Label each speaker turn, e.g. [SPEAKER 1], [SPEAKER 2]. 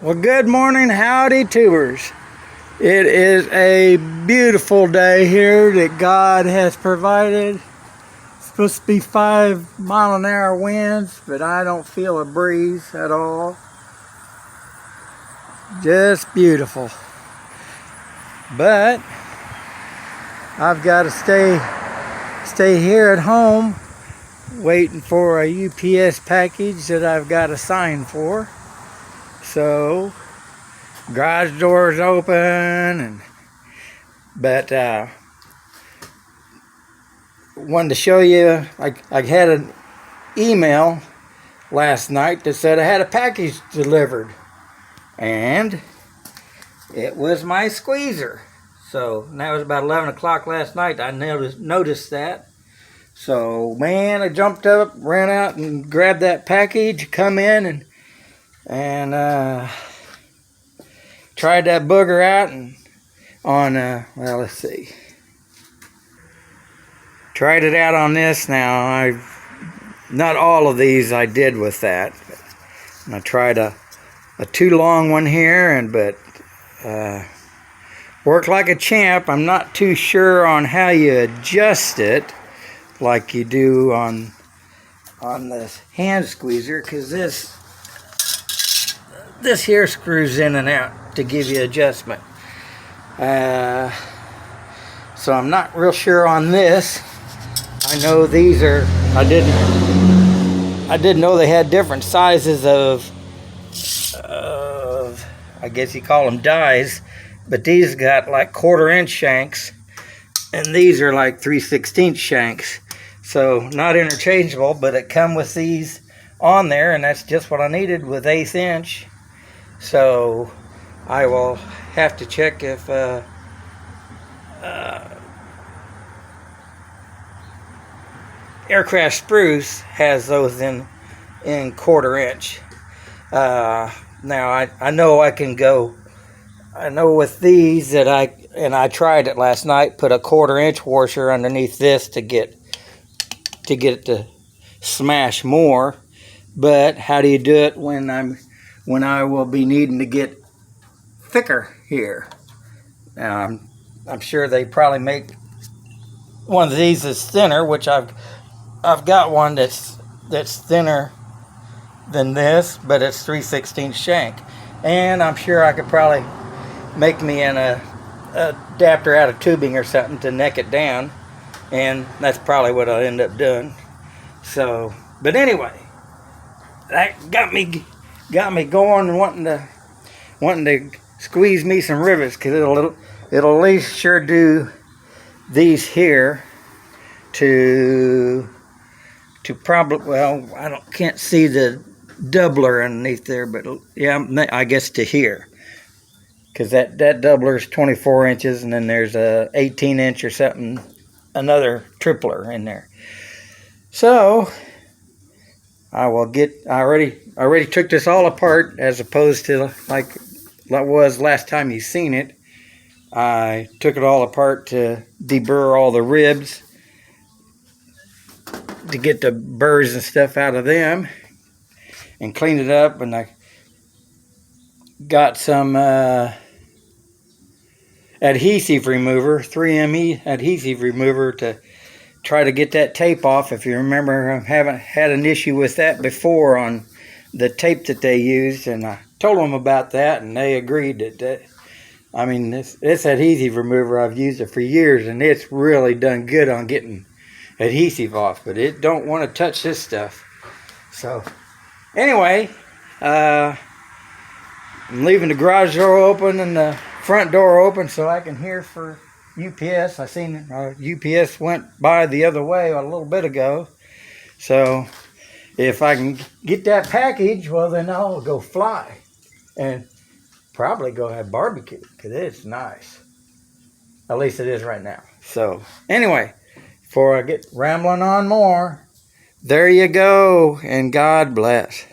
[SPEAKER 1] Well, good morning, howdy tubers. It is a beautiful day here that God has provided. It's supposed to be 5-mile-an-hour winds, but I don't feel a breeze at all. Just beautiful. But I've got to stay here at home waiting for a UPS package that I've got to sign for. So garage doors open, but wanted to show you, I had an email last night that said I had a package delivered, and it was my squeezer. So that was about 11 o'clock last night. I noticed that. So man, I jumped up, ran out and grabbed that package, come in and tried that booger out, and on well, let's see, tried it out on this. Now not all of these I did with that, and I tried a too long one here, but worked like a champ. I'm not too sure on how you adjust it like you do on this hand squeezer, because this here screws in and out to give you adjustment. So I'm not real sure on this. I know these are, I didn't know they had different sizes of I guess you call them dies, but these got like 1/4-inch shanks, and these are like 3/16 shanks. So not interchangeable, but it come with these on there, and that's just what I needed with 1/8 inch. So I will have to check if Aircraft Spruce has those in 1/4-inch. Now I know I can go. I know with these that I tried it last night. Put a 1/4-inch washer underneath this to get it to smash more. But how do you do it when I will be needing to get thicker here? Now I'm sure they probably make one of these is thinner, which I've got one that's thinner than this, but it's 3/16 shank, and I'm sure I could probably make me an adapter out of tubing or something to neck it down, and that's probably what I'll end up doing. So, but anyway, that got me going and wanting to squeeze me some rivets, because it'll at least sure do these here to probably, well, can't see the doubler underneath there, but yeah, I guess to here, because that doubler is 24 inches, and then there's a 18-inch or something, another tripler in there. So I already took this all apart, as opposed to like that was last time you seen it. I took it all apart to deburr all the ribs, to get the burrs and stuff out of them, and cleaned it up, and I got some adhesive remover, 3M adhesive remover, to try to get that tape off. If you remember, I haven't had an issue with that before on the tape that they used, and I told them about that, and they agreed that I mean, this adhesive remover, I've used it for years, and it's really done good on getting adhesive off, but it don't want to touch this stuff. So anyway, I'm leaving the garage door open and the front door open so I can hear for UPS. I seen UPS went by the other way a little bit ago. So if I can get that package, well, then I'll go fly and probably go have barbecue, because it's nice. At least it is right now. So anyway, before I get rambling on more, there you go, and God bless.